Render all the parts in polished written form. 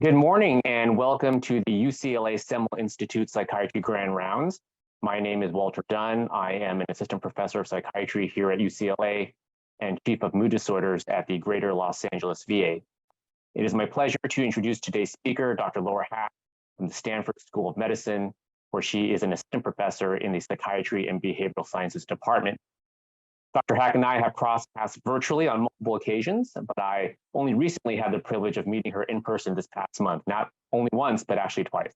Good morning and welcome to the UCLA Semel Institute Psychiatry Grand Rounds. My name is Walter Dunn. I am an assistant professor of psychiatry here at UCLA and chief of mood disorders at the Greater Los Angeles VA. It is my pleasure to introduce today's speaker, Dr. Laura Hack from the Stanford School of Medicine, where she is an assistant professor in the Psychiatry and Behavioral Sciences Department. Dr. Hack and I have crossed paths virtually on multiple occasions, but I only recently had the privilege of meeting her in person this past month, not only once, but actually twice.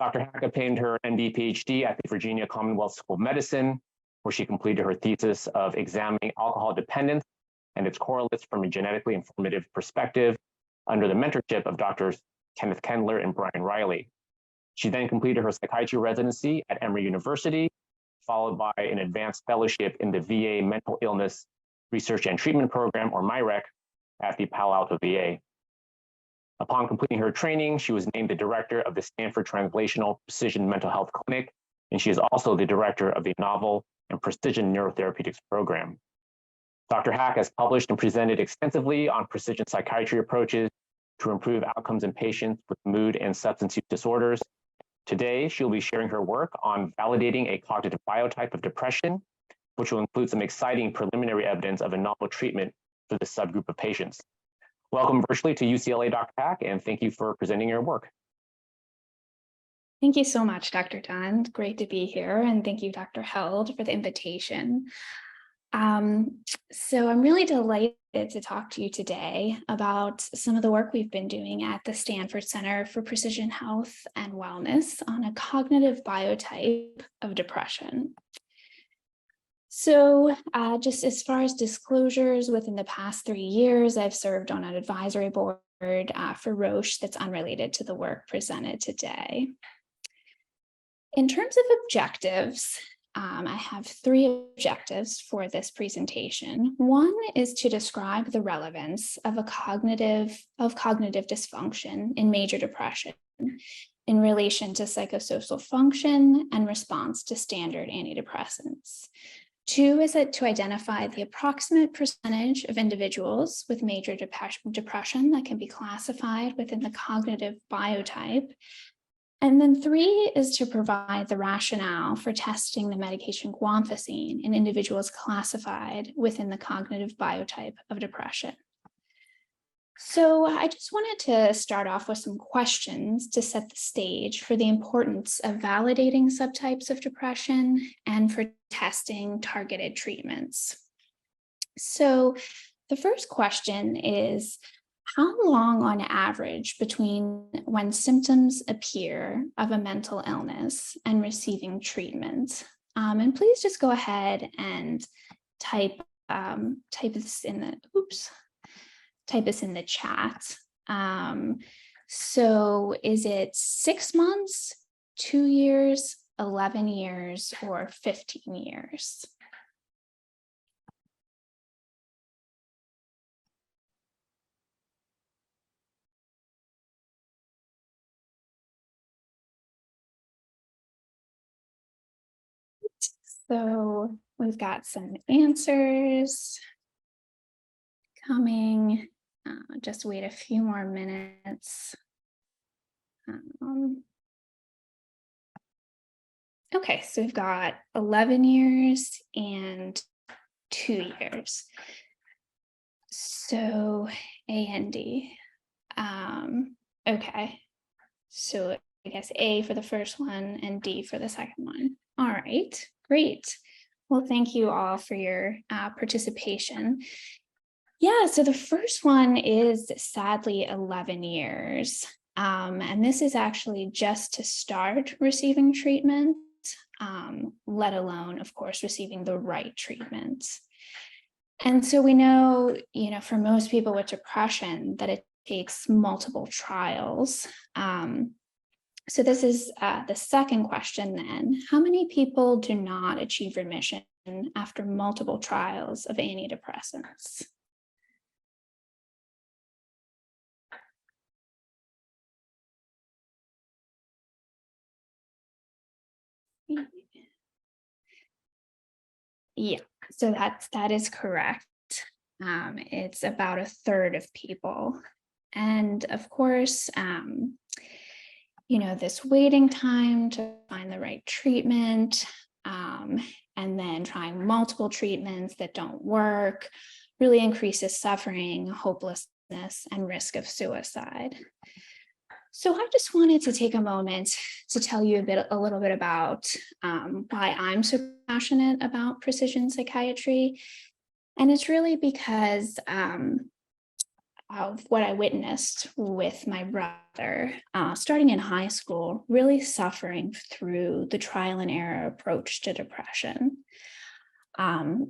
Dr. Hack obtained her MD PhD at the Virginia Commonwealth School of Medicine, where she completed her thesis of examining alcohol dependence and its correlates from a genetically informative perspective under the mentorship of Drs. Kenneth Kendler and Brian Riley. She then completed her psychiatry residency at Emory University, followed by an advanced fellowship in the VA Mental Illness Research and Treatment Program, or MIREC, at the Palo Alto VA. Upon completing her training, she was named the director of the Stanford Translational Precision Mental Health Clinic, and she is also the director of the Novel and Precision Neurotherapeutics Program. Dr. Hack has published and presented extensively on precision psychiatry approaches to improve outcomes in patients with mood and substance use disorders. Today, she'll be sharing her work on validating a cognitive biotype of depression, which will include some exciting preliminary evidence of a novel treatment for this subgroup of patients. Welcome virtually to UCLA, Dr. Hack, and thank you for presenting your work. Thank you so much, Dr. Dunn. Great to be here, and thank you, Dr. Held, for the invitation. So I'm really delighted to talk to you today about some of the work we've been doing at the Stanford Center for Precision Health and Wellness on a cognitive biotype of depression. So just as far as disclosures, within the past 3 years, I've served on an advisory board for Roche that's unrelated to the work presented today. In terms of objectives, I have 3 objectives for this presentation. One is to describe the relevance of cognitive dysfunction in major depression in relation to psychosocial function and response to standard antidepressants. 2 is to identify the approximate percentage of individuals with major depression that can be classified within the cognitive biotype. And then 3 is to provide the rationale for testing the medication guanfacine in individuals classified within the cognitive biotype of depression. So I just wanted to start off with some questions to set the stage for the importance of validating subtypes of depression and for testing targeted treatments. So the first question is, how long on average between when symptoms appear of a mental illness and receiving treatment? And please just go ahead and type this in the chat. So is it 6 months, 2 years, 11 years, or 15 years? So we've got some answers coming. Just wait a few more minutes. Okay, so we've got 11 years and 2 years. So A and D. Okay, so I guess A for the first one and D for the second one. All right, great. Well, thank you all for your participation. Yeah, so the first one is sadly 11 years. And this is actually just to start receiving treatment, let alone, of course, receiving the right treatment. And so we know, for most people with depression that it takes multiple trials. So this is the second question then. How many people do not achieve remission after multiple trials of antidepressants? Yeah, so that is correct. It's about 1/3 of people And of course, this waiting time to find the right treatment, and then trying multiple treatments that don't work really increases suffering, hopelessness, and risk of suicide. So I just wanted to take a moment to tell you a little bit about why I'm so passionate about precision psychiatry. And it's really because of what I witnessed with my brother, starting in high school, really suffering through the trial and error approach to depression.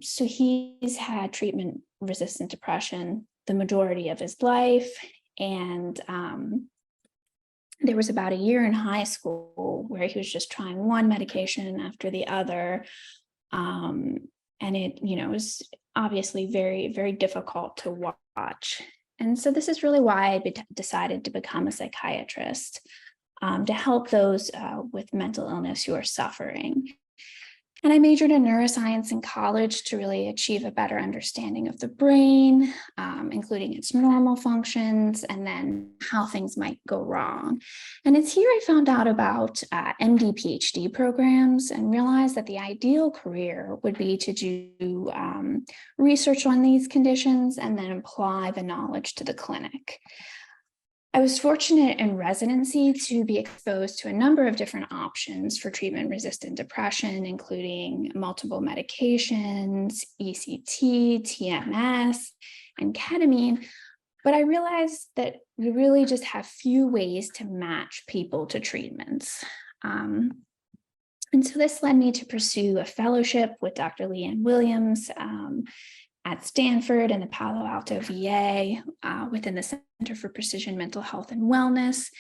So he's had treatment-resistant depression the majority of his life, and there was about a year in high school where he was just trying one medication after the other, and it, was obviously very, very difficult to watch. And so this is really why I decided to become a psychiatrist, to help those with mental illness who are suffering. And I majored in neuroscience in college to really achieve a better understanding of the brain, including its normal functions, and then how things might go wrong. And it's here I found out about MD PhD programs and realized that the ideal career would be to do research on these conditions and then apply the knowledge to the clinic. I was fortunate in residency to be exposed to a number of different options for treatment-resistant depression, including multiple medications, ECT, TMS, and ketamine. But I realized that we really just have few ways to match people to treatments. And so this led me to pursue a fellowship with Dr. Leanne Williams at Stanford and the Palo Alto VA within the Center for Precision Mental Health and Wellness.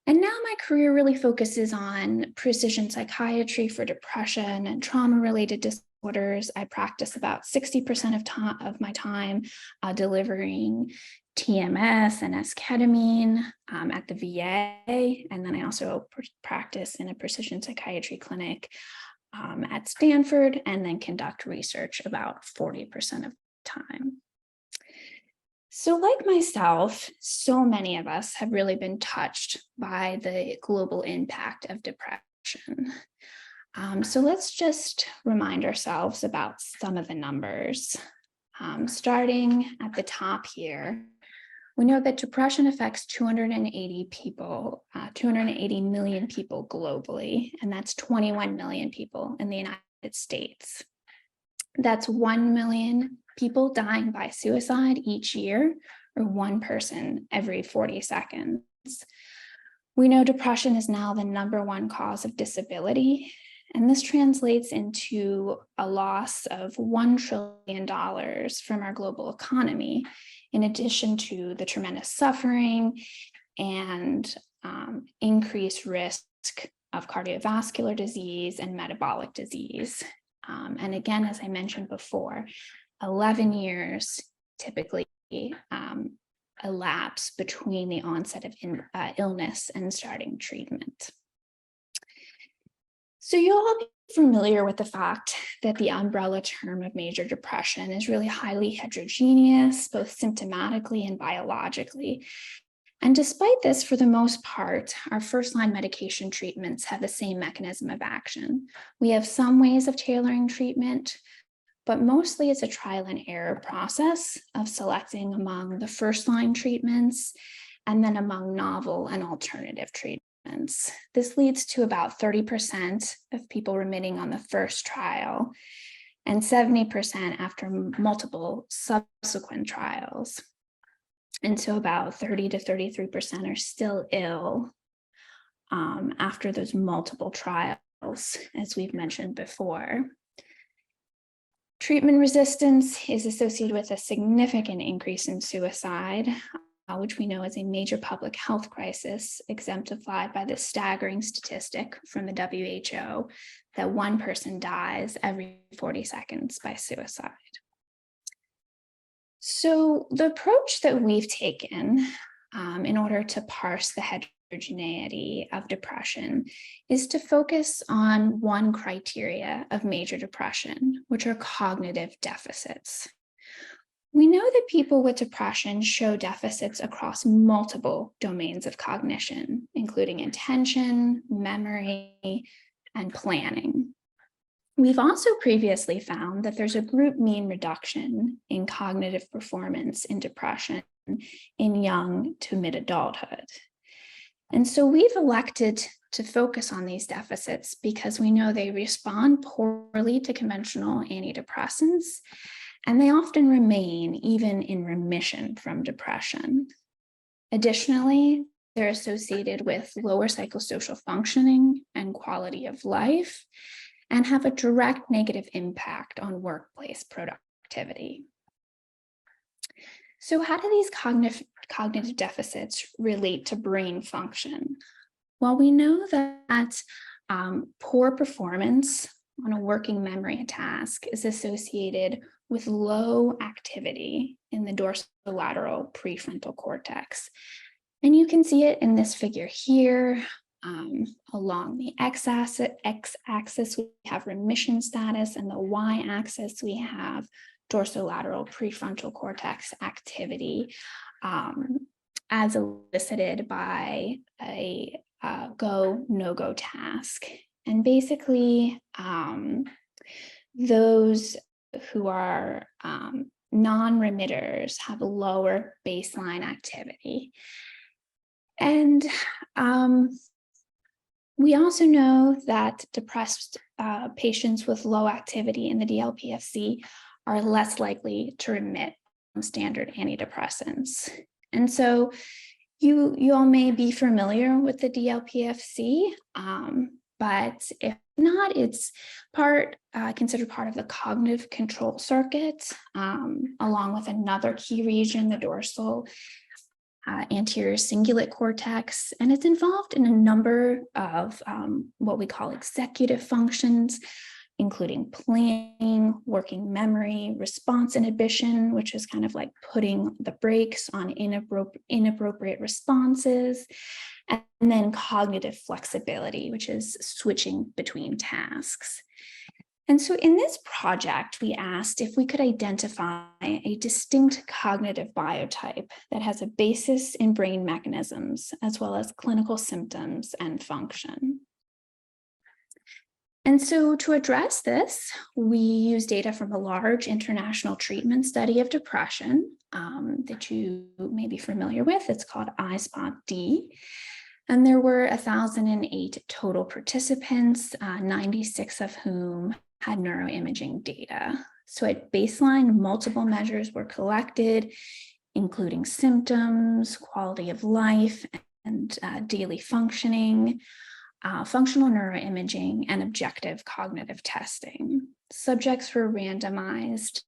And now my career really focuses on precision psychiatry for depression and trauma-related disorders. I practice about 60% of my time delivering TMS and esketamine at the VA. And then I also practice in a precision psychiatry clinic at Stanford, and then conduct research about 40% of the time. So like myself, so many of us have really been touched by the global impact of depression. So let's just remind ourselves about some of the numbers. Starting at the top here, we know that depression affects 280 million people globally, and that's 21 million people in the United States. That's 1 million people dying by suicide each year, or one person every 40 seconds. We know depression is now the #1 cause of disability, and this translates into a loss of $1 trillion from our global economy, in addition to the tremendous suffering and increased risk of cardiovascular disease and metabolic disease. And again, as I mentioned before, 11 years typically elapse between the onset of illness and starting treatment. So you'll all be familiar with the fact that the umbrella term of major depression is really highly heterogeneous, both symptomatically and biologically. And despite this, for the most part, our first-line medication treatments have the same mechanism of action. We have some ways of tailoring treatment, but mostly it's a trial and error process of selecting among the first-line treatments and then among novel and alternative treatments. This leads to about 30% of people remitting on the first trial and 70% after multiple subsequent trials. And so about 30 to 33% are still ill after those multiple trials, as we've mentioned before. Treatment resistance is associated with a significant increase in suicide, which we know is a major public health crisis, exemplified by the staggering statistic from the WHO that one person dies every 40 seconds by suicide. So the approach that we've taken in order to parse the heterogeneity of depression is to focus on one criteria of major depression, which are cognitive deficits. We know that people with depression show deficits across multiple domains of cognition, including attention, memory, and planning. We've also previously found that there's a group mean reduction in cognitive performance in depression in young to mid-adulthood. And so we've elected to focus on these deficits because we know they respond poorly to conventional antidepressants, and they often remain even in remission from depression. Additionally, they're associated with lower psychosocial functioning and quality of life, and have a direct negative impact on workplace productivity. So how do these cognitive deficits relate to brain function? Well, we know that poor performance on a working memory task is associated with low activity in the dorsolateral prefrontal cortex. And you can see it in this figure here. Along the x-axis, we have remission status, and the y-axis, we have dorsolateral prefrontal cortex activity as elicited by a go, no-go task. And basically, those who are non-remitters have a lower baseline activity. And we also know that depressed patients with low activity in the DLPFC are less likely to remit from standard antidepressants. And so you all may be familiar with the DLPFC, but if not, it's considered part of the cognitive control circuit, along with another key region, the dorsal anterior cingulate cortex, and it's involved in a number of what we call executive functions, including planning, working memory, response inhibition, which is kind of like putting the brakes on inappropriate responses, and then cognitive flexibility, which is switching between tasks. And so in this project, we asked if we could identify a distinct cognitive biotype that has a basis in brain mechanisms, as well as clinical symptoms and function. And so to address this, we use data from a large international treatment study of depression that you may be familiar with. It's called iSpot-D. And there were 1,008 total participants, 96 of whom had neuroimaging data. So at baseline, multiple measures were collected, including symptoms, quality of life, and daily functioning, functional neuroimaging, and objective cognitive testing. Subjects were randomized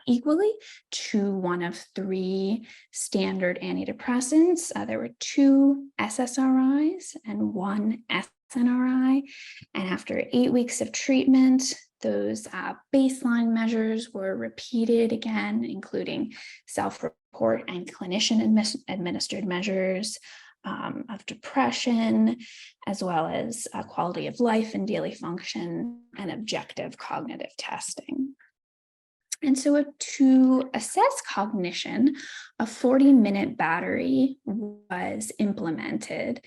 equally to one of 3 standard antidepressants. There were 2 SSRIs and 1 SNRI. And after 8 weeks of treatment, those baseline measures were repeated again, including self-report and clinician-administered measures of depression, as well as quality of life and daily function, and objective cognitive testing. And so to assess cognition, a 40-minute battery was implemented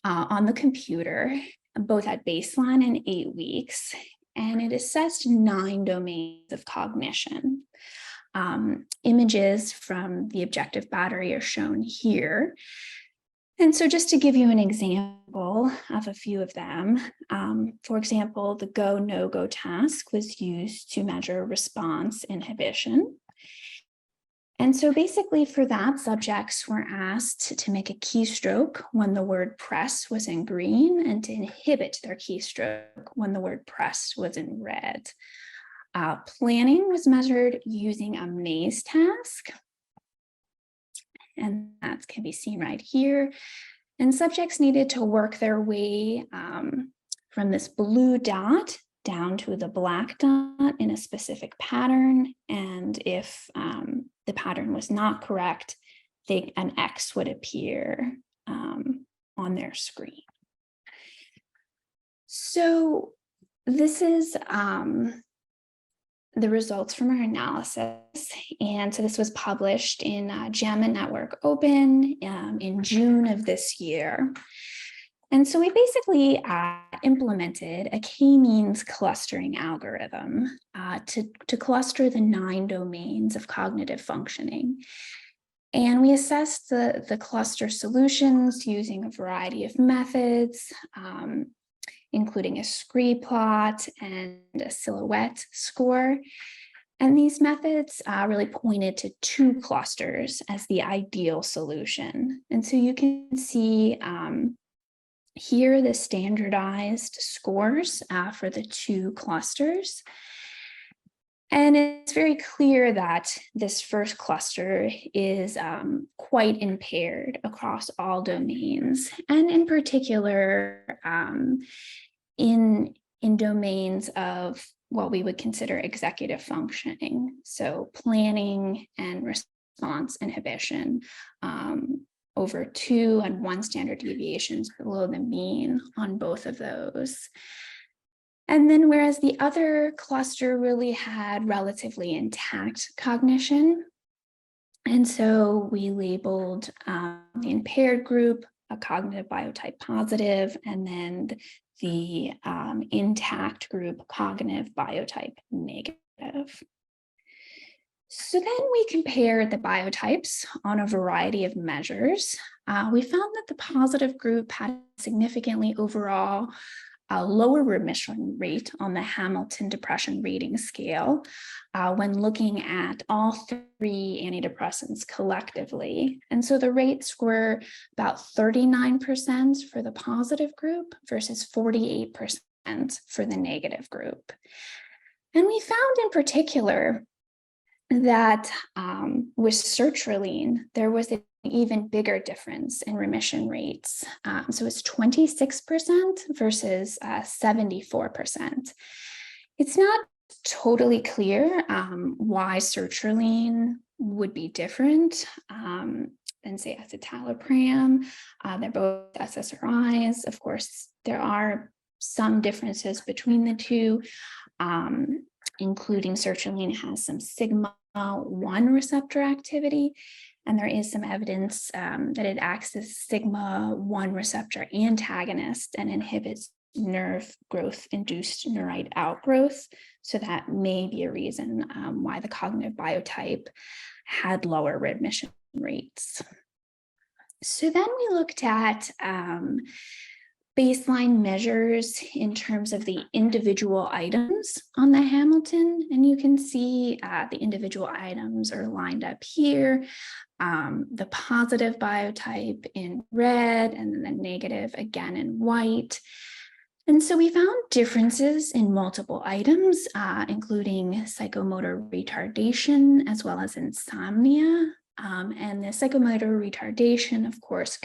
on the computer, both at baseline and 8 weeks, and it assessed 9 domains of cognition. Images from the objective battery are shown here. And so just to give you an example of a few of them, for example, the go, no-go task was used to measure response inhibition. And so basically for that, subjects were asked to make a keystroke when the word press was in green and to inhibit their keystroke when the word press was in red. Planning was measured using a maze task, and that can be seen right here. And subjects needed to work their way from this blue dot down to the black dot in a specific pattern. And if the pattern was not correct, an X would appear on their screen. So this is the results from our analysis. And so this was published in JAMA Network Open in June of this year. And so we basically implemented a k-means clustering algorithm to cluster the 9 domains of cognitive functioning. And we assessed the cluster solutions using a variety of methods, including a scree plot and a silhouette score. And these methods really pointed to 2 clusters as the ideal solution. And so you can see here the standardized scores for the 2 clusters. And it's very clear that this first cluster is quite impaired across all domains, and in particular in domains of what we would consider executive functioning, so planning and response inhibition, over 2 and 1 standard deviations below the mean on both of those. And then whereas the other cluster really had relatively intact cognition, and so we labeled the impaired group a cognitive biotype positive, and then the intact group cognitive biotype negative. So then we compared the biotypes on a variety of measures. We found that the positive group had significantly overall a lower remission rate on the Hamilton Depression Rating Scale when looking at all 3 antidepressants collectively. And so the rates were about 39% for the positive group versus 48% for the negative group. And we found in particular that with sertraline, there was an even bigger difference in remission rates. So it's 26% versus 74%. It's not totally clear why sertraline would be different than, say, escitalopram. They're both SSRIs. Of course, there are some differences between the 2. Including sertraline has some sigma-1 receptor activity, and there is some evidence that it acts as sigma-1 receptor antagonist and inhibits nerve growth-induced neurite outgrowth. So that may be a reason why the cognitive biotype had lower remission rates. So then we looked at baseline measures in terms of the individual items on the Hamilton, and you can see the individual items are lined up here, the positive biotype in red and then the negative again in white. And so we found differences in multiple items, including psychomotor retardation as well as insomnia. And the psychomotor retardation, of course,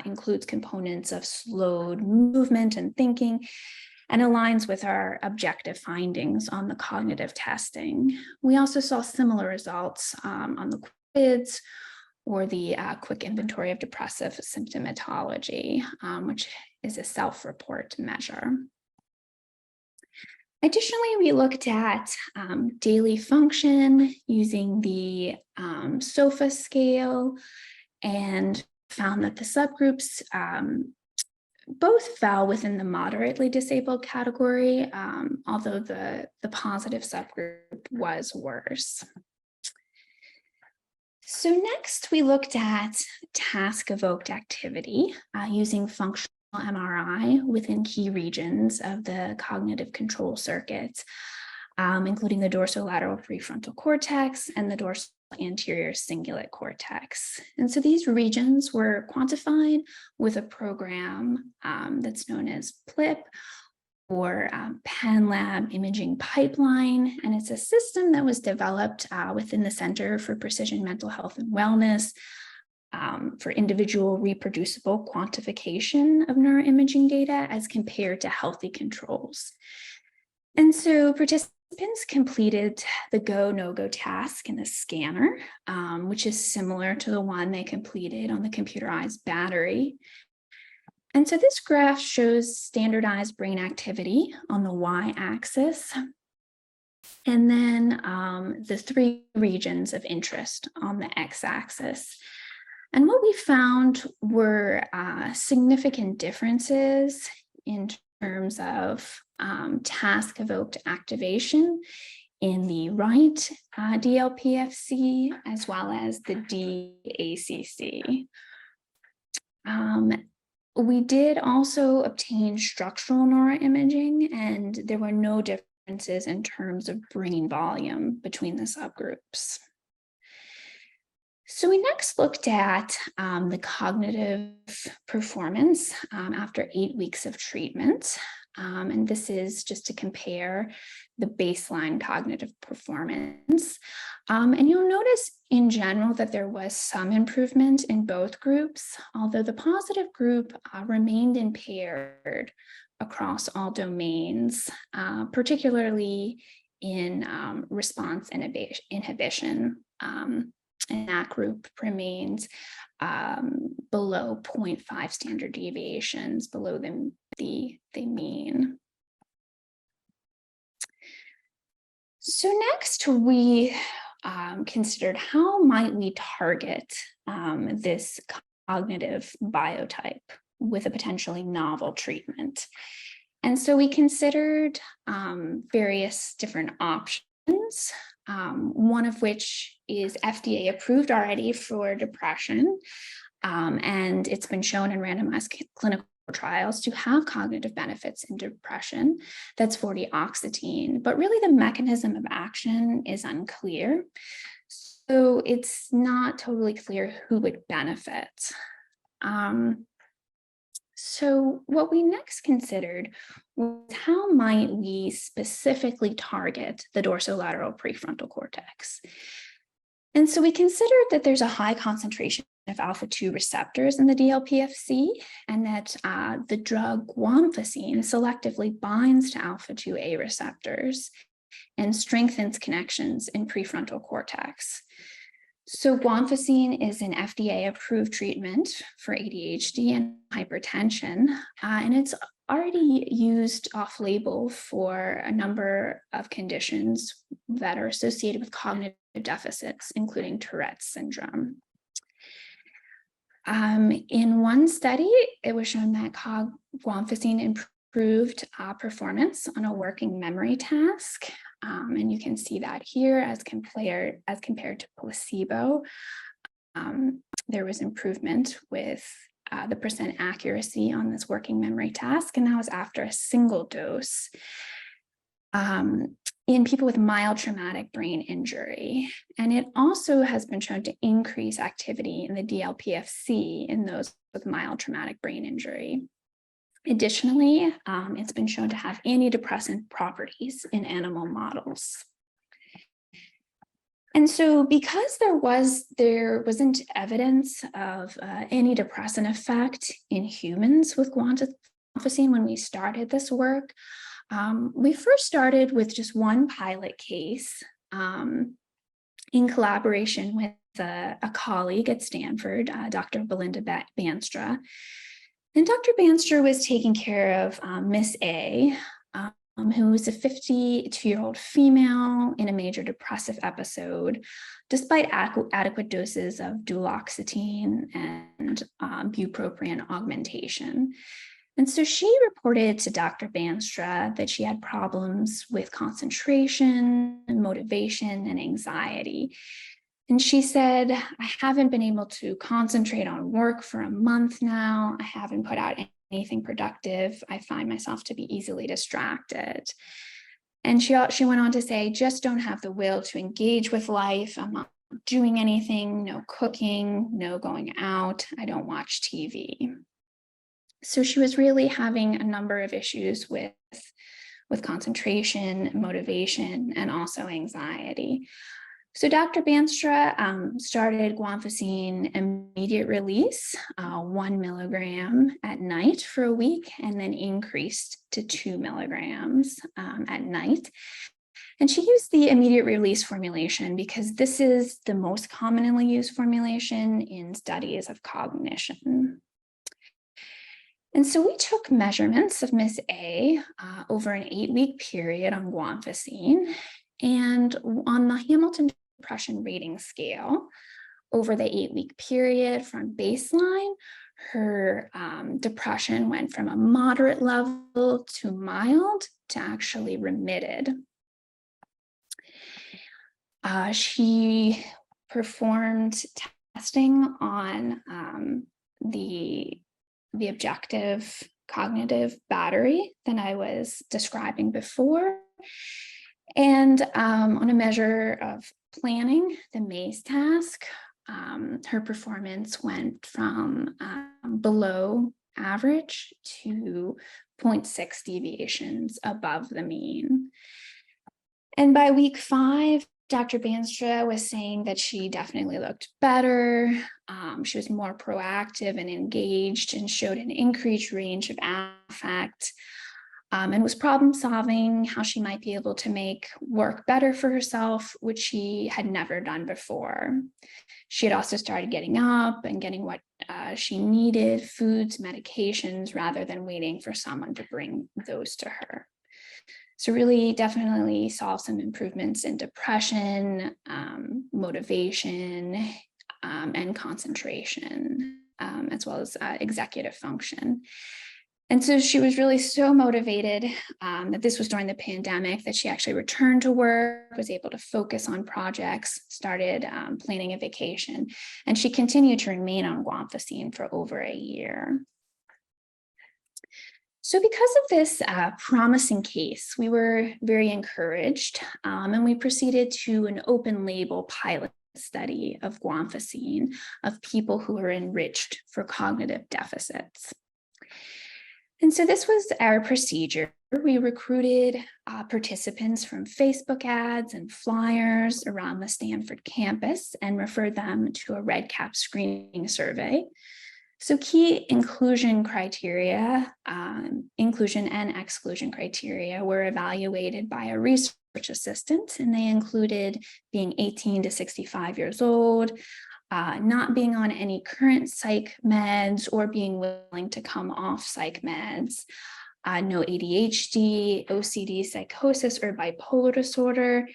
includes components of slowed movement and thinking, and aligns with our objective findings on the cognitive testing. We also saw similar results on the quiz or the quick inventory of depressive symptomatology, which is a self-report measure. Additionally, we looked at daily function using the SOFA scale and found that the subgroups both fell within the moderately disabled category, although the positive subgroup was worse. So next, we looked at task-evoked activity using functional MRI within key regions of the cognitive control circuit, including the dorsolateral prefrontal cortex and the dorsal anterior cingulate cortex. And so these regions were quantified with a program that's known as PLIP, or PanLab Imaging Pipeline, and it's a system that was developed within the Center for Precision Mental Health and Wellness for individual reproducible quantification of neuroimaging data as compared to healthy controls. And so participants completed the go, no-go task in the scanner, which is similar to the one they completed on the computerized battery. And so this graph shows standardized brain activity on the y-axis And then the three regions of interest on the x-axis. And what we found were significant differences in terms of task-evoked activation in the right DLPFC as well as the DACC. We did also obtain structural neuroimaging, and there were no differences in terms of brain volume between the subgroups. So we next looked at the cognitive performance after 8 weeks of treatment. And this is just to compare the baseline cognitive performance. And you'll notice in general that there was some improvement in both groups, although the positive group remained impaired across all domains, particularly in response inhibition. And that group remains below 0.5 standard deviations below the mean. So next we considered how might we target this cognitive biotype with a potentially novel treatment. And so we considered various different options, one of which is FDA approved already for depression. And it's been shown in randomized clinical trials to have cognitive benefits in depression. That's 4-deoxetine, but really the mechanism of action is unclear. So it's not totally clear who would benefit. So what we next considered was how might we specifically target the dorsolateral prefrontal cortex. And so we considered that there's a high concentration of alpha-2 receptors in the DLPFC, and that the drug guanfacine selectively binds to alpha-2A receptors and strengthens connections in prefrontal cortex. So guanfacine is an FDA-approved treatment for ADHD and hypertension, and it's already used off-label for a number of conditions that are associated with cognitive deficits, including Tourette's syndrome. In one study, it was shown that guanfacine improved performance on a working memory task. And you can see that here as compared to placebo. There was improvement with the percent accuracy on this working memory task, and that was after a single dose in people with mild traumatic brain injury. And it also has been shown to increase activity in the DLPFC in those with mild traumatic brain injury. Additionally, it's been shown to have antidepressant properties in animal models. And so because there wasn't evidence of antidepressant effect in humans with guanfacine when we started this work, we first started with just one pilot case in collaboration with a colleague at Stanford, Dr. Belinda Banstra. And Dr. Banstra was taking care of Miss A, who was a 52-year-old female in a major depressive episode, despite adequate doses of duloxetine and bupropion augmentation. And so she reported to Dr. Banstra that she had problems with concentration, motivation, and anxiety. And she said, I haven't been able to concentrate on work for a month now. I haven't put out anything productive. I find myself to be easily distracted. And she went on to say, just don't have the will to engage with life. I'm not doing anything, no cooking, no going out. I don't watch TV. So she was really having a number of issues with concentration, motivation, and also anxiety. So Dr. Banstra started guanfacine immediate release, 1 milligram at night for a week, and then increased to 2 milligrams at night. And she used the immediate release formulation because this is the most commonly used formulation in studies of cognition. And so we took measurements of Miss A over an 8-week period on guanfacine. And on the Hamilton Depression Rating Scale, over the 8-week period from baseline, her depression went from a moderate level to mild to actually remitted. She performed testing on the objective cognitive battery that I was describing before. And on a measure of planning, the maze task, her performance went from below average to 0.6 deviations above the mean. And by week 5, Dr. Banstra was saying that she definitely looked better. She was more proactive and engaged and showed an increased range of affect, and was problem solving how she might be able to make work better for herself, which she had never done before. She had also started getting up and getting what she needed, foods, medications, rather than waiting for someone to bring those to her. So really definitely saw some improvements in depression, motivation, and concentration, as well as executive function. And so she was really so motivated that this was during the pandemic that she actually returned to work, was able to focus on projects, started planning a vacation, and she continued to remain on guanfacine for over a year. So because of this promising case, we were very encouraged, and we proceeded to an open label pilot study of guanfacine of people who were enriched for cognitive deficits. And so this was our procedure. We recruited participants from Facebook ads and flyers around the Stanford campus and referred them to a red cap screening survey. So key inclusion criteria, inclusion and exclusion criteria were evaluated by a research assistant, and they included being 18 to 65 years old, not being on any current psych meds or being willing to come off psych meds, no ADHD, OCD, psychosis, or bipolar disorder.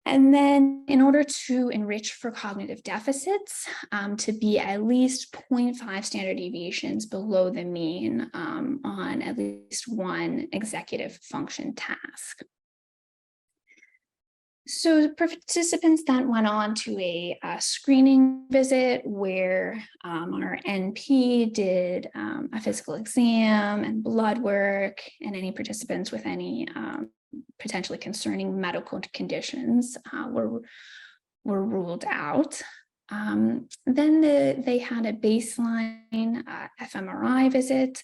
And then in order to enrich for cognitive deficits, to be at least 0.5 standard deviations below the mean on at least one executive function task. So participants then went on to a screening visit where our NP did a physical exam and blood work, and any participants with any potentially concerning medical conditions were ruled out. Then they had a baseline fMRI visit,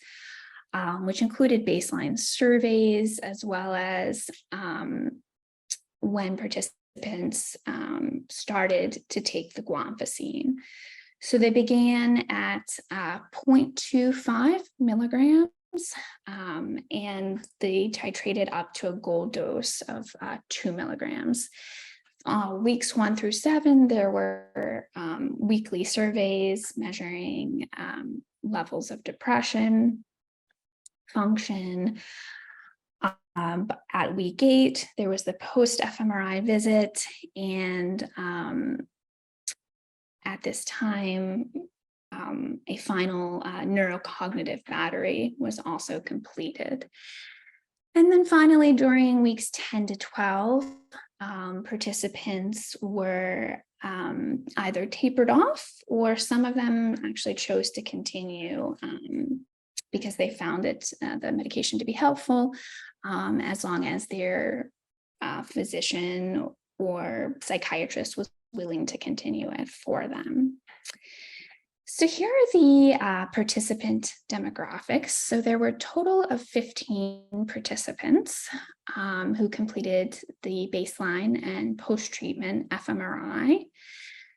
which included baseline surveys, as well as when participants started to take the guanfacine. So they began at 0.25 milligrams, and they titrated up to a goal dose of 2 milligrams. Weeks 1 through 7, there were weekly surveys measuring levels of depression, function. At week 8, there was the post fMRI visit, and at this time, a final neurocognitive battery was also completed. And then finally, during weeks 10 to 12, participants were either tapered off, or some of them actually chose to continue because they found the medication to be helpful, as long as their physician or psychiatrist was willing to continue it for them. So here are the participant demographics. So there were a total of 15 participants who completed the baseline and post-treatment fMRI.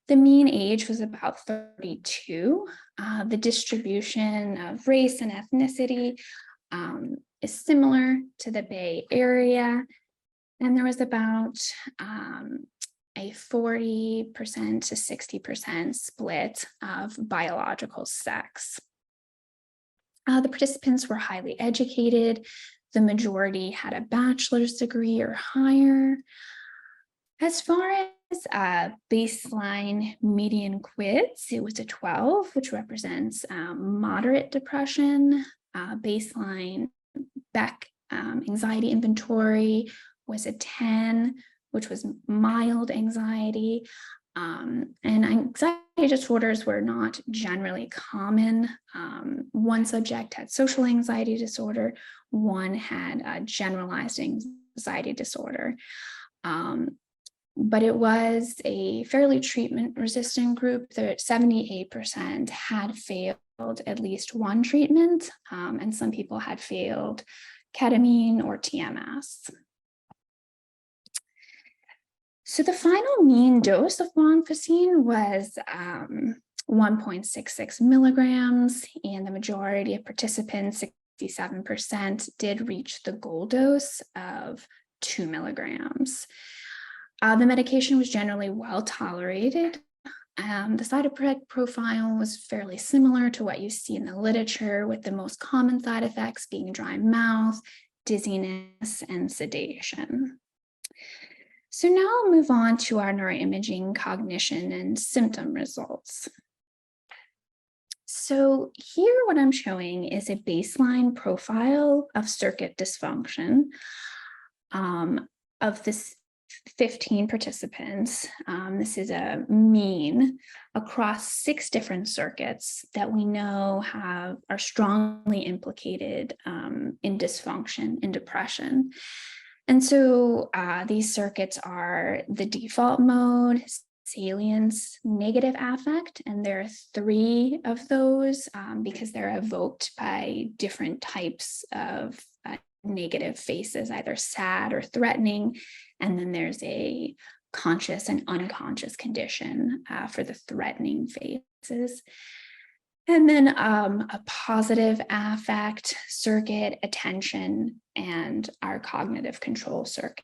The mean age was about 32. The distribution of race and ethnicity is similar to the Bay Area. And there was about a 40% to 60% split of biological sex. The participants were highly educated. The majority had a bachelor's degree or higher. As far as baseline median quiz, it was a 12, which represents moderate depression. Baseline Beck anxiety inventory was a 10, which was mild anxiety. And anxiety disorders were not generally common. One subject had social anxiety disorder, one had generalized anxiety disorder. But it was a fairly treatment-resistant group. That 78% had failed at least one treatment, and some people had failed ketamine or TMS. So the final mean dose of guanfacine was 1.66 milligrams, and the majority of participants, 67%, did reach the goal dose of 2 milligrams. The medication was generally well tolerated. The side effect profile was fairly similar to what you see in the literature, with the most common side effects being dry mouth, dizziness, and sedation. So now I'll move on to our neuroimaging, cognition, and symptom results. So here what I'm showing is a baseline profile of circuit dysfunction of this 15 participants. This is a mean across 6 different circuits that we know are strongly implicated in dysfunction, in depression. And so these circuits are the default mode, salience, negative affect, and there are 3 of those because they're evoked by different types of negative faces, either sad or threatening. And then there's a conscious and unconscious condition for the threatening faces. And then a positive affect circuit, attention, and our cognitive control circuit.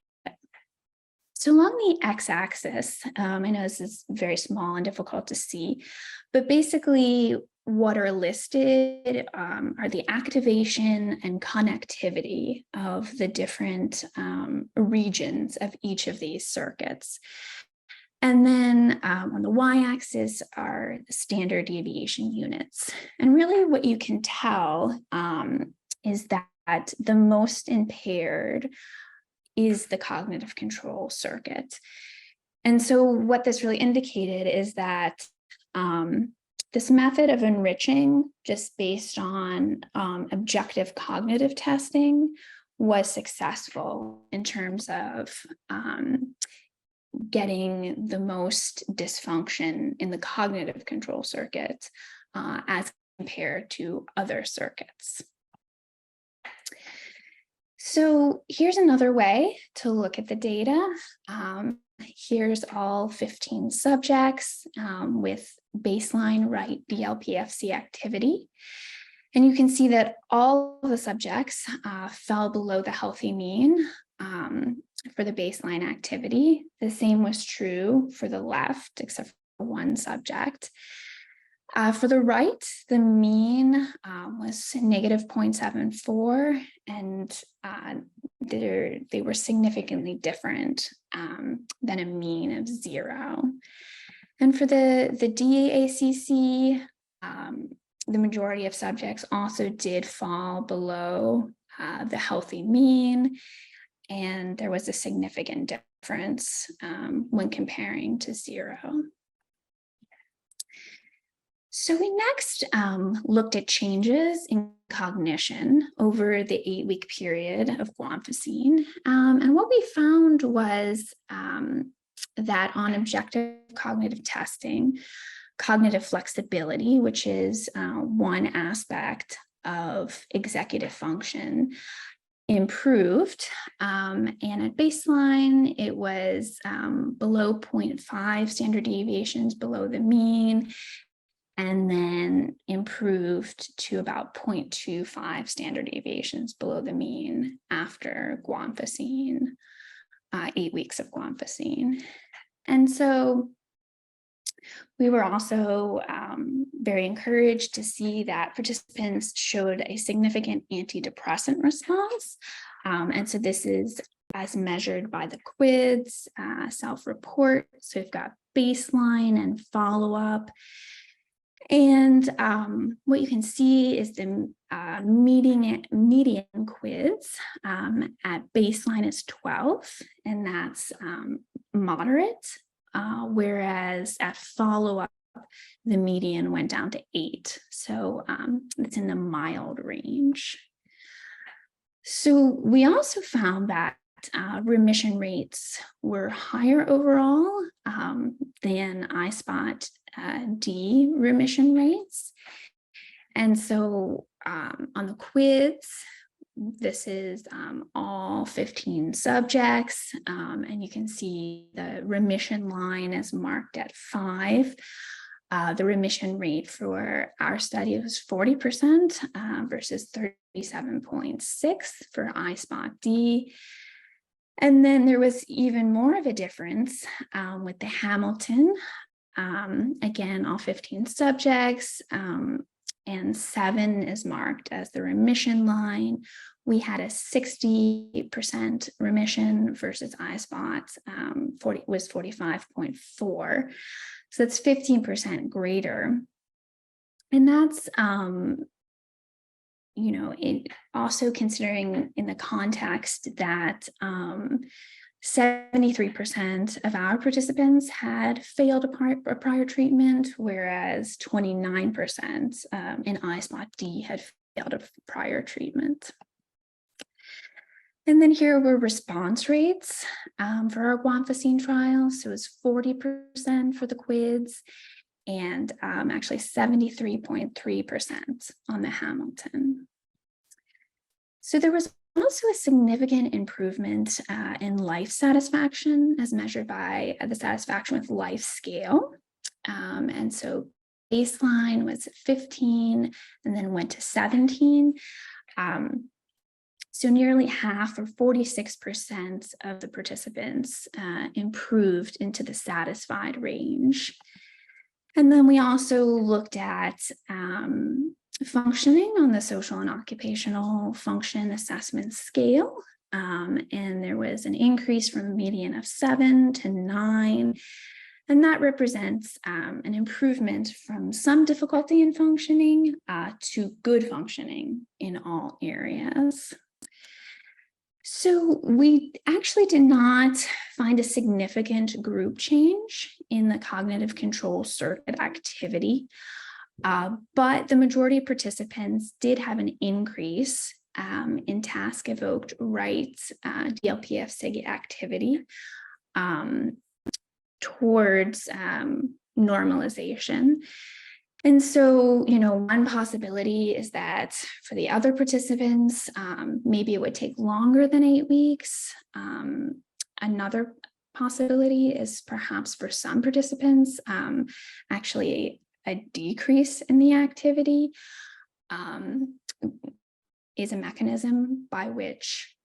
So along the x-axis, I know this is very small and difficult to see, but basically what are listed are the activation and connectivity of the different regions of each of these circuits. And then on the y-axis are the standard deviation units. And really what you can tell is that the most impaired is the cognitive control circuit. And so what this really indicated is that this method of enriching, just based on objective cognitive testing, was successful in terms of getting the most dysfunction in the cognitive control circuit as compared to other circuits. So here's another way to look at the data. Here's all 15 subjects with baseline right DLPFC activity. And you can see that all of the subjects fell below the healthy mean for the baseline activity. The same was true for the left, except for one subject. For the right, the mean was negative 0.74, and they were significantly different than a mean of 0. And for the DAACC, the majority of subjects also did fall below the healthy mean, and there was a significant difference when comparing to 0. So we next looked at changes in cognition over the 8-week period of guanfacine. And what we found was that on objective cognitive testing, cognitive flexibility, which is one aspect of executive function, improved. And at baseline, it was below 0.5 standard deviations below the mean, and then improved to about 0.25 standard deviations below the mean after guanfacine, 8 weeks of guanfacine. And so we were also very encouraged to see that participants showed a significant antidepressant response. And so this is as measured by the quiz, self-report. So we've got baseline and follow-up. And what you can see is the median quiz at baseline is 12, and that's moderate, whereas at follow-up, the median went down to 8. So it's in the mild range. So we also found that remission rates were higher overall than iSpot D remission rates. And so on the quiz, this is all 15 subjects, and you can see the remission line is marked at 5. The remission rate for our study was 40% versus 37.6 for iSpot D. And then there was even more of a difference with the Hamilton. Again, all 15 subjects, and 7 is marked as the remission line. We had a 60% remission versus iSpot was 45.4. So that's 15% greater. And that's, it also considering in the context that 73% of our participants had failed a prior treatment, whereas 29% in iSpot D had failed a prior treatment. And then here were response rates for our guanfacine trial. So it was 40% for the quiz and actually 73.3% on the Hamilton. So there was also a significant improvement in life satisfaction as measured by the satisfaction with life scale. And so baseline was 15 and then went to 17. So nearly half, or 46% of the participants improved into the satisfied range. And then we also looked at functioning on the social and occupational function assessment scale. And there was an increase from a median of 7 to 9. And that represents an improvement from some difficulty in functioning to good functioning in all areas. So we actually did not find a significant group change in the cognitive control circuit activity, but the majority of participants did have an increase in task-evoked right DLPF-SIG activity towards normalization. And so, one possibility is that for the other participants, maybe it would take longer than 8 weeks. Another possibility is perhaps for some participants, actually a decrease in the activity is a mechanism by which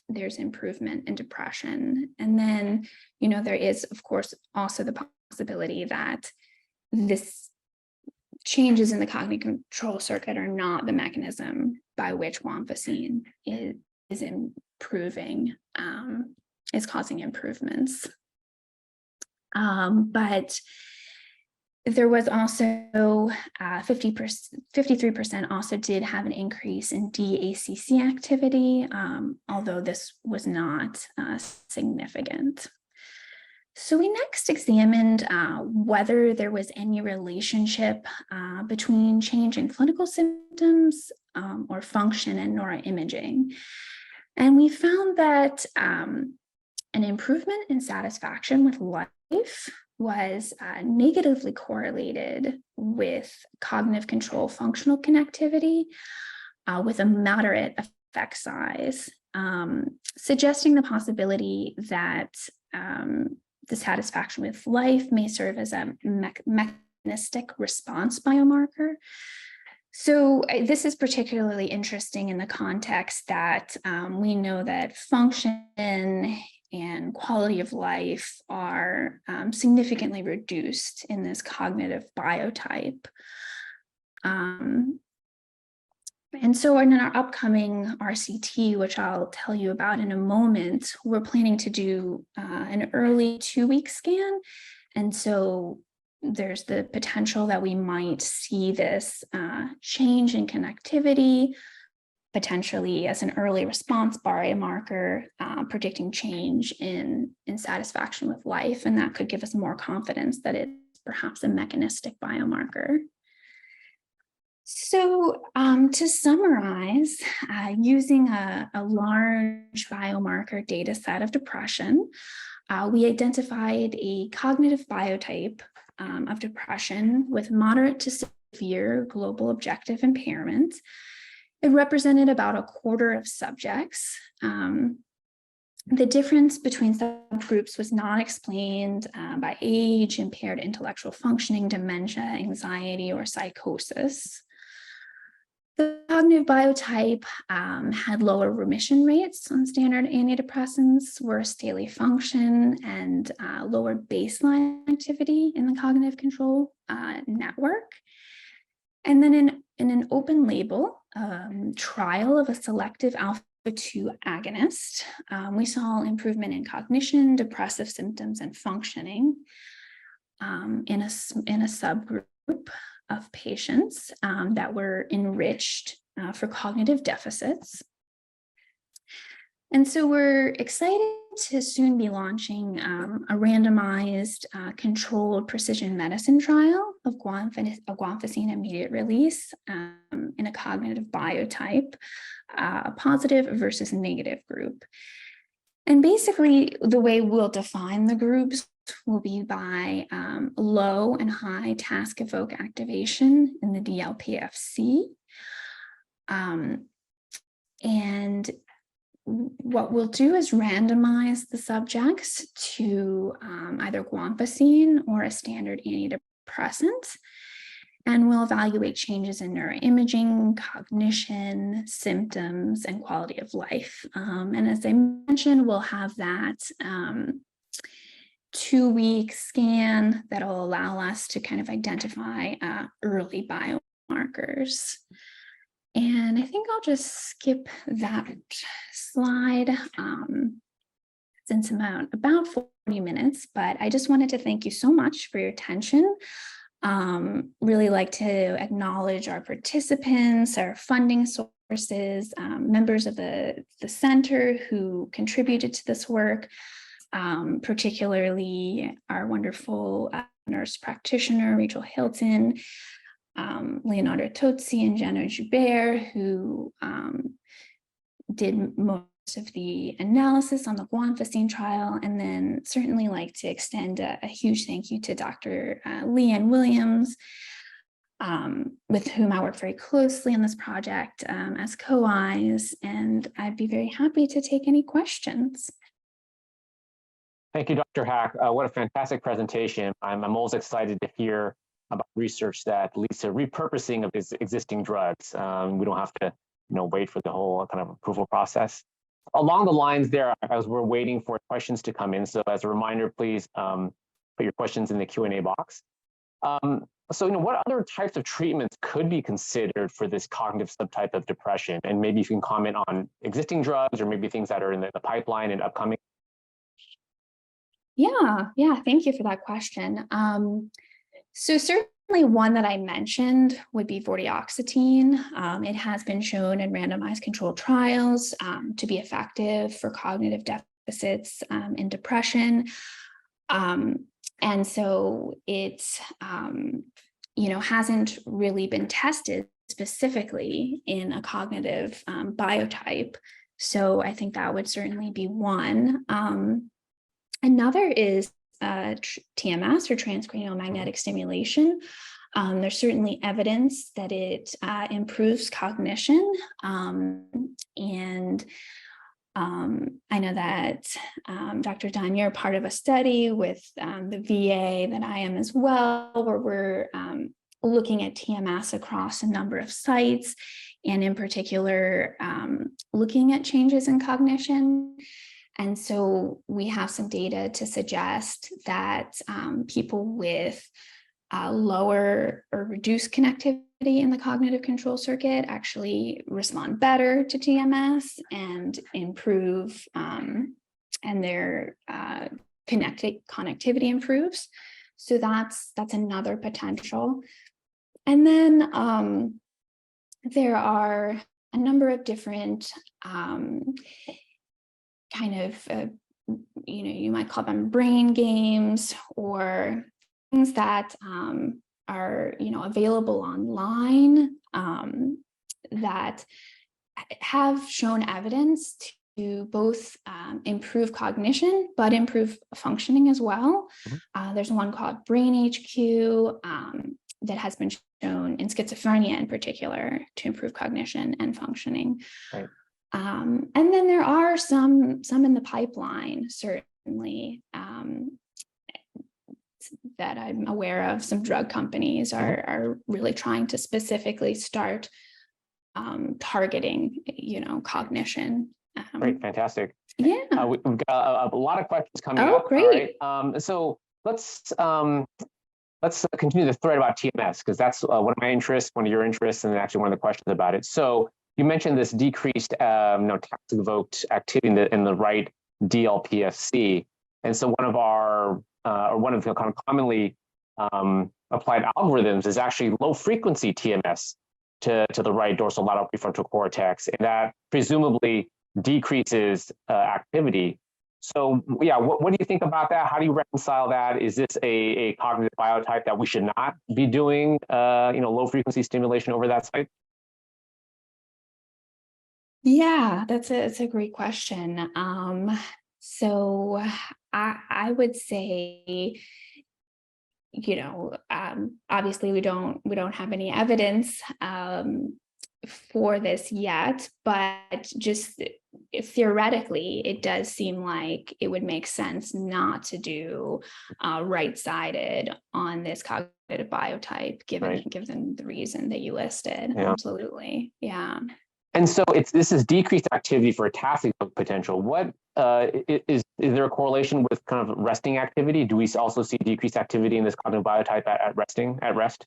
there's improvement in depression. And then, there is, of course, also the possibility that this changes in the cognitive control circuit are not the mechanism by which guanfacine is improving, is causing improvements. But there was also 53% also did have an increase in DACC activity, although this was not significant. So we next examined whether there was any relationship between change in clinical symptoms or function and neuroimaging. And we found that an improvement in satisfaction with life was negatively correlated with cognitive control functional connectivity with a moderate effect size, suggesting the possibility that the satisfaction with life may serve as a mechanistic response biomarker. So this is particularly interesting in the context that we know that function and quality of life are significantly reduced in this cognitive biotype. And so in our upcoming RCT, which I'll tell you about in a moment, we're planning to do an early 2-week scan. And so there's the potential that we might see this change in connectivity, potentially as an early response biomarker, predicting change in satisfaction with life. And that could give us more confidence that it's perhaps a mechanistic biomarker. So to summarize, using a large biomarker data set of depression, we identified a cognitive biotype of depression with moderate to severe global objective impairment. It represented about a quarter of subjects. The difference between subgroups was not explained by age, impaired intellectual functioning, dementia, anxiety, or psychosis. The cognitive biotype had lower remission rates on standard antidepressants, worse daily function, and lower baseline activity in the cognitive control network. And then in an open label trial of a selective alpha-2 agonist, we saw improvement in cognition, depressive symptoms, and functioning in a subgroup of patients that were enriched for cognitive deficits. And so we're excited to soon be launching a randomized controlled precision medicine trial of guanfacine immediate release in a cognitive biotype, a positive versus negative group. And basically the way we'll define the groups will be by low and high task evoke activation in the DLPFC. And what we'll do is randomize the subjects to either guanfacine or a standard antidepressant. And we'll evaluate changes in neuroimaging, cognition, symptoms, and quality of life. And as I mentioned, we'll have that 2-week scan that'll allow us to kind of identify early biomarkers. And I think I'll just skip that slide since I'm about 40 minutes, but I just wanted to thank you so much for your attention. Really like to acknowledge our participants, our funding sources, members of the center who contributed to this work, particularly our wonderful nurse practitioner, Rachel Hilton, Leonardo Tozzi and Jenna Joubert, who did most of the analysis on the guanfacine trial, and then certainly like to extend a huge thank you to Dr. Leanne Williams, with whom I work very closely on this project as co-Is, and I'd be very happy to take any questions. Thank you, Dr. Hack. What a fantastic presentation. I'm always excited to hear about research that leads to repurposing of existing drugs. We don't have to wait for the whole kind of approval process. Along the lines there, as we're waiting for questions to come in, so as a reminder, please put your questions in the Q&A box. So what other types of treatments could be considered for this cognitive subtype of depression? And maybe you can comment on existing drugs or maybe things that are in the pipeline and upcoming. Yeah, thank you for that question. So certainly one that I mentioned would be vortioxetine. It has been shown in randomized controlled trials to be effective for cognitive deficits in depression. And so it, hasn't really been tested specifically in a cognitive biotype. So I think that would certainly be one. Another is TMS, or transcranial magnetic stimulation. There's certainly evidence that it improves cognition. And I know that Dr. Dunn, you're part of a study with the VA that I am as well, where we're looking at TMS across a number of sites, and in particular, looking at changes in cognition. And so we have some data to suggest that people with lower or reduce connectivity in the cognitive control circuit actually respond better to TMS and improve, and their connectivity improves. So that's another potential. And then there are a number of different kind of, you might call them brain games or things that are, available online that have shown evidence to both improve cognition, but improve functioning as well. There's one called Brain HQ that has been shown in schizophrenia in particular to improve cognition and functioning. Right. And then there are some in the pipeline, certainly, that I'm aware of. Some drug companies are really trying to specifically start targeting, cognition. Great, fantastic. Yeah. We've got a lot of questions coming up. Oh, great. All right. So let's continue the thread about TMS, because that's one of my interests, one of your interests, and actually one of the questions about it. So you mentioned this decreased task-evoked activity in the right DLPFC, and so one of the kind of commonly applied algorithms is actually low-frequency TMS to the right dorsolateral prefrontal cortex, and that presumably decreases activity. So yeah, what do you think about that? How do you reconcile that? Is this a cognitive biotype that we should not be doing low frequency stimulation over that site? Yeah, that's a great question. So I would say, obviously we don't have any evidence for this yet, but just theoretically, it does seem like it would make sense not to do right-sided on this cognitive biotype, given the reason that you listed. Yeah. Absolutely, yeah. And so this is decreased activity for a task potential. What is there a correlation with kind of resting activity? Do we also see decreased activity in this cognitive biotype at rest?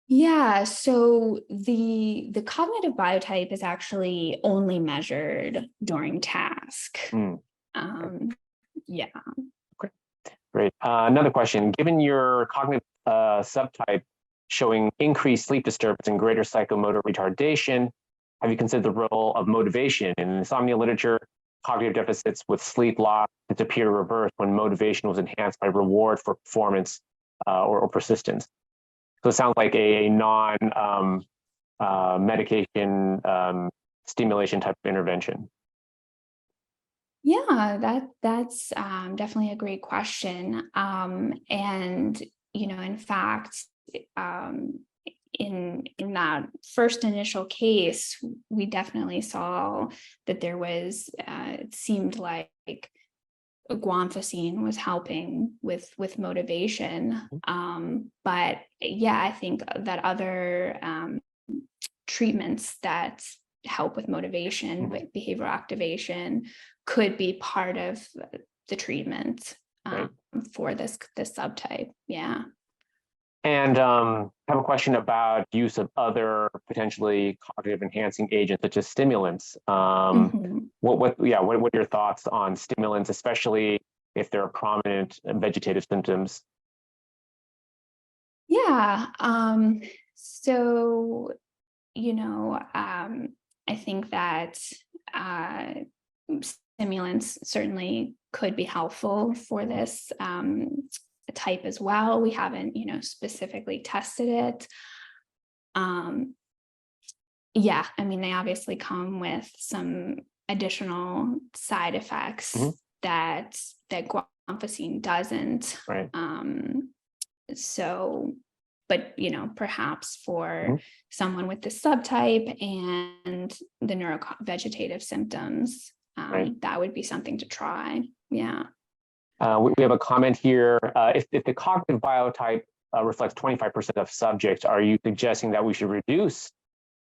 Yeah, so the cognitive biotype is actually only measured during task. Yeah. Okay, great. Another question: given your cognitive subtype showing increased sleep disturbance and greater psychomotor retardation, have you considered the role of motivation? In insomnia literature, cognitive deficits with sleep loss appear to reverse when motivation was enhanced by reward for performance or persistence. So it sounds like a non-medication stimulation type of intervention. Yeah, that's definitely a great question. And in fact, in that first initial case, we definitely saw that there was it seemed like guanfacine was helping with motivation. But yeah, I think that other treatments that help with motivation, with behavioral activation, could be part of the treatment for this subtype. Yeah. And I have a question about use of other potentially cognitive enhancing agents such as stimulants. What are your thoughts on stimulants, especially if there are prominent vegetative symptoms? Yeah. So, I think that stimulants certainly could be helpful for this type as well. We haven't, specifically tested it. Yeah, I mean, they obviously come with some additional side effects that guanfacine doesn't. Right. So, but perhaps for someone with this subtype and the neurovegetative symptoms, that would be something to try. Yeah. We have a comment here. If the cognitive biotype reflects 25% of subjects, are you suggesting that we should reduce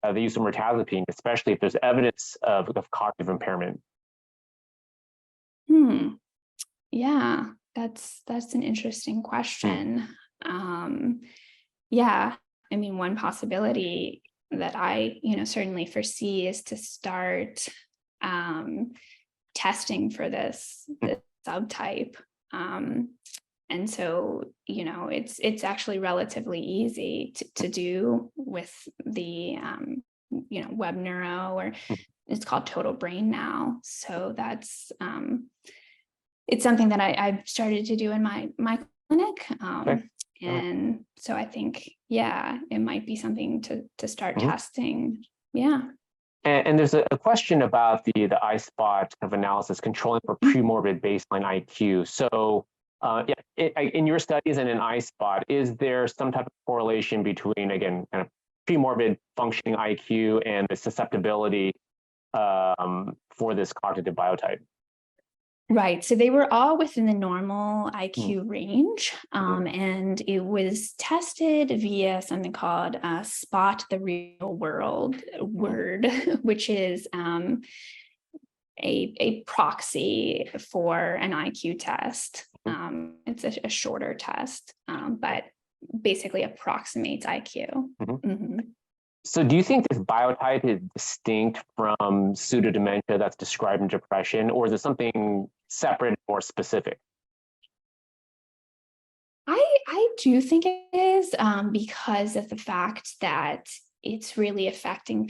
the use of mirtazapine, especially if there's evidence of cognitive impairment? Yeah, That's an interesting question. Yeah, I mean, one possibility that I, certainly foresee is to start testing for this subtype. And so, it's actually relatively easy to do with the web neuro, or it's called total brain now. So that's it's something that I've started to do in my clinic. Okay. And so I think, yeah, it might be something to start testing. Yeah. And there's a question about the iSpot of analysis controlling for premorbid baseline IQ. So in your studies and in iSpot, is there some type of correlation between, again, kind of premorbid functioning IQ and the susceptibility for this cognitive biotype? Right. So they were all within the normal IQ range. And it was tested via something called Spot the Real World word, which is a proxy for an IQ test. It's a shorter test, but basically approximates IQ. So do you think this biotype is distinct from pseudodementia that's described in depression, or is it something separate or specific? I do think it is, because of the fact that it's really affecting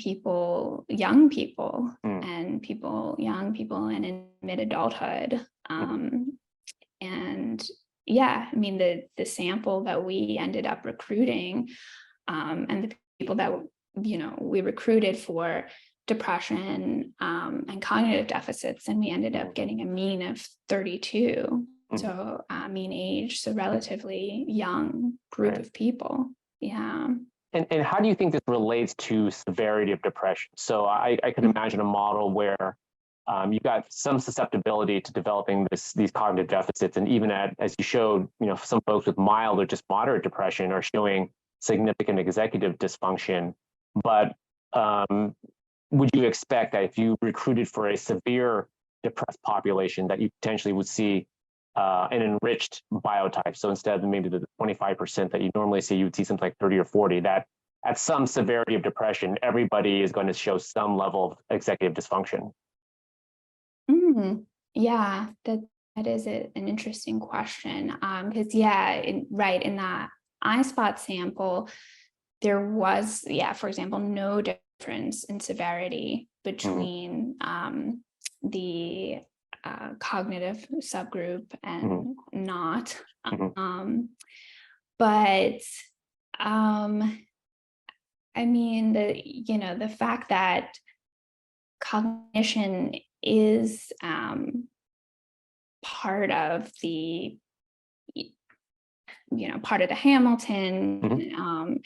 young people and in mid-adulthood. And yeah, I mean, the sample that we ended up recruiting, and the people that we recruited for depression and cognitive deficits, and we ended up getting a mean of 32. So mean age, so relatively young group of people. Yeah. And how do you think this relates to severity of depression? So I could imagine a model where you've got some susceptibility to developing these cognitive deficits, and even as you showed, some folks with mild or just moderate depression are showing significant executive dysfunction. But would you expect that if you recruited for a severe depressed population, that you potentially would see an enriched biotype? So instead of maybe the 25% that you normally see, you would see something like 30 or 40, that at some severity of depression, everybody is going to show some level of executive dysfunction. Yeah, that is an interesting question. Because in that iSpot sample, there was, for example, no difference in severity between the cognitive subgroup and not. But I mean, the fact that cognition is part of the Hamilton.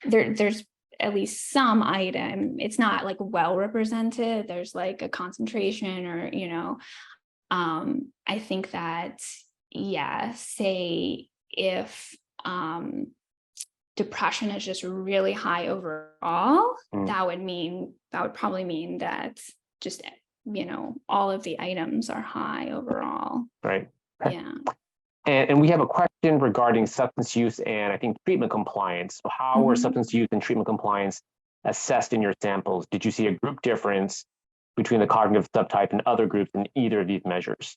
There's at least some item. It's not like well represented. There's like a concentration, or I think that say if depression is just really high overall, that would probably mean that just all of the items are high overall. Right. Okay. Yeah. And we have a question regarding substance use and I think treatment compliance. So how were substance use and treatment compliance assessed in your samples? Did you see a group difference between the cognitive subtype and other groups in either of these measures?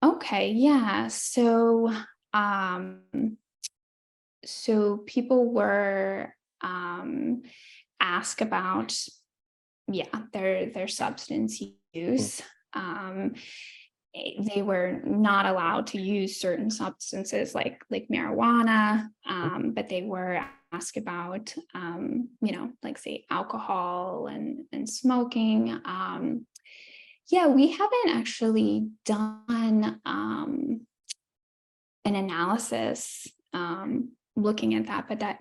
Okay, yeah. So people were asked about their substance use. They were not allowed to use certain substances like marijuana, but they were asked about like say alcohol and smoking. We haven't actually done an analysis looking at that, but that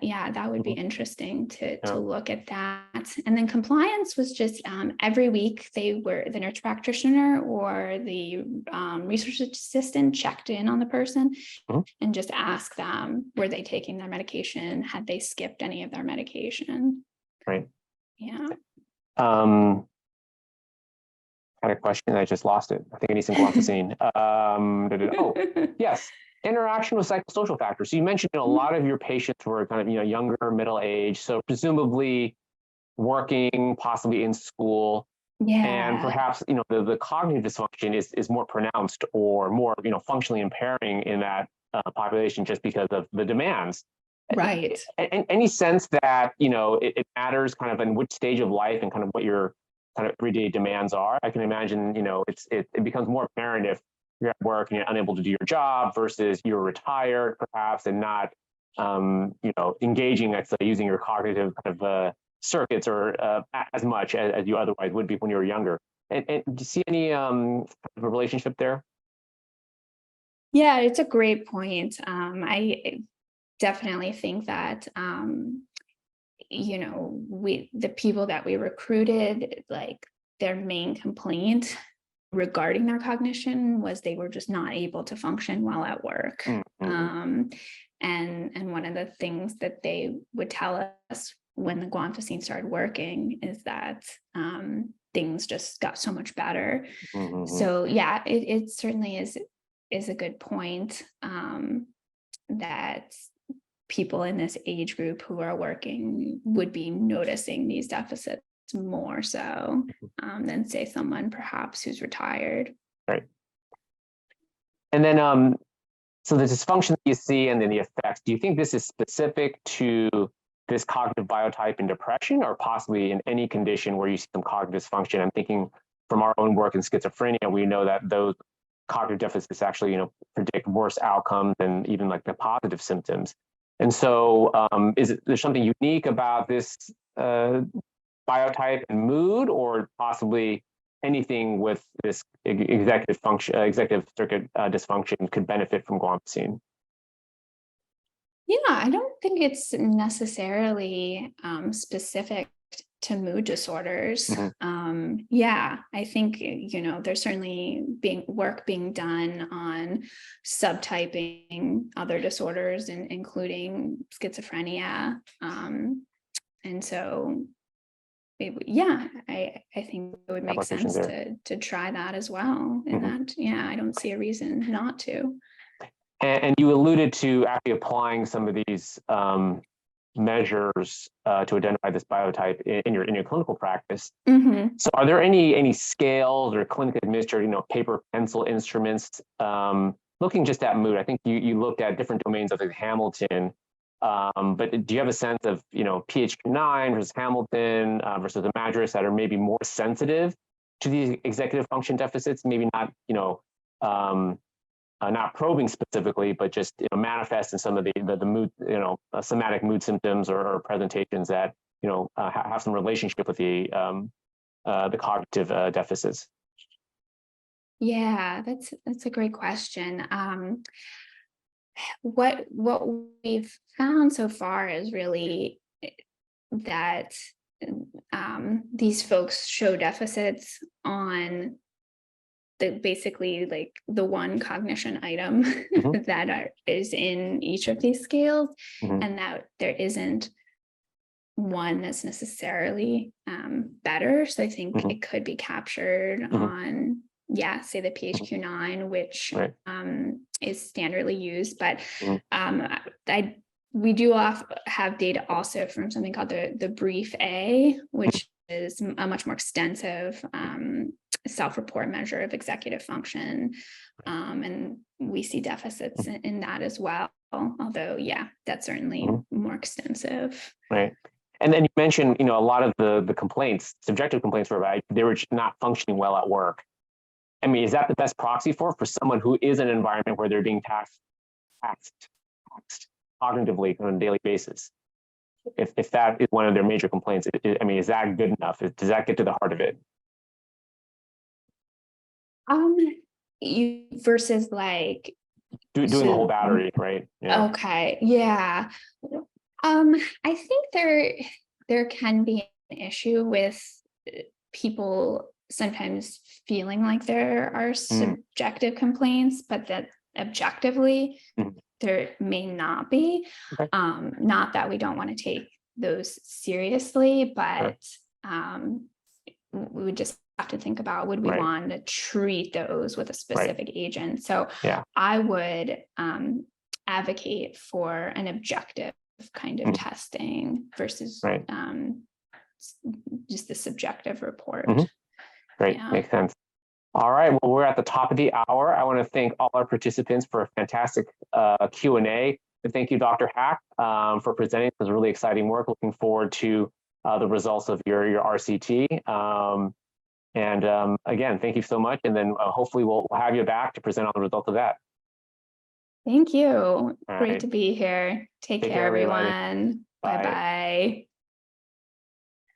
would be interesting to look at that. And then compliance was just every week the nurse practitioner or the research assistant checked in on the person and just asked them, were they taking their medication? Had they skipped any of their medication? Right. Yeah. had a question. I just lost it. I think I need some guanfacine. Oh, yes. Interaction with psychosocial factors. So you mentioned a lot of your patients were kind of, younger, middle age. So presumably working, possibly in school. And perhaps, the cognitive dysfunction is more pronounced or more, functionally impairing in that population just because of the demands. Right. Any sense that, it matters kind of in which stage of life and kind of what your kind of everyday demands are? I can imagine, it becomes more apparent if you're at work and you're unable to do your job versus you're retired perhaps and not, engaging, let's say, using your cognitive kind of circuits or as much as you otherwise would be when you were younger. And do you see any relationship there? Yeah, it's a great point. I definitely think that the people that we recruited, like their main complaint regarding their cognition was they were just not able to function well at work. Mm-hmm. And one of the things that they would tell us when the guanfacine started working is that things just got so much better. Mm-hmm. So yeah, it certainly is a good point, that people in this age group who are working would be noticing these deficits more so than say someone perhaps who's retired. Right. And then so the dysfunction that you see and then the effects, do you think this is specific to this cognitive biotype in depression or possibly in any condition where you see some cognitive dysfunction? I'm thinking from our own work in schizophrenia, we know that those cognitive deficits actually, predict worse outcomes than even like the positive symptoms. And so there's something unique about this biotype and mood, or possibly anything with this executive circuit dysfunction could benefit from guanfacine? Yeah, I don't think it's necessarily specific to mood disorders. Mm-hmm. Yeah, I think, there's certainly work being done on subtyping other disorders, including schizophrenia. And so, I think it would make sense to try that as well. And that, I don't see a reason not to. And you alluded to actually applying some of these measures to identify this biotype in your clinical practice. Mm-hmm. So, are there any scales or clinically administered, paper pencil instruments looking just at mood? I think you looked at different domains of the Hamilton, but do you have a sense of PHQ-9 versus Hamilton versus the MADRS that are maybe more sensitive to these executive function deficits? Maybe not not probing specifically, but just manifest in some of the mood, somatic mood symptoms or presentations that have some relationship with the cognitive deficits. Yeah, that's a great question. What we've found so far is really that these folks show deficits on basically like the one cognition item that is in each of these scales, and that there isn't one that's necessarily better. So I think it could be captured on, say the PHQ-9, which is standardly used, but we do have data also from something called the Brief A, which is a much more extensive self-report measure of executive function. And we see deficits in that as well. Although, that's certainly more extensive. Right. And then you mentioned, a lot of the complaints, subjective complaints were they were not functioning well at work. I mean, is that the best proxy for someone who is in an environment where they're being taxed cognitively on a daily basis? If that is one of their major complaints, is that good enough? Does that get to the heart of it? Versus like doing the whole battery, right? Yeah. Okay. Yeah. I think there can be an issue with people sometimes feeling like there are subjective complaints, but that objectively there may not be. Okay. Not that we don't want to take those seriously, but we would just have to think about, would we Right. want to treat those with a specific agent? So Yeah. I would advocate for an objective kind of testing versus Right. just the subjective report. Great. Yeah. Makes sense. All right. Well, we're at the top of the hour. I want to thank all our participants for a fantastic Q&A. And thank you, Dr. Hack, for presenting. It was really exciting work. Looking forward to the results of your RCT. Again, thank you so much. And then hopefully we'll have you back to present on the results of that. Thank you. Great right. to be here. Take care, everyone. Bye. Bye-bye.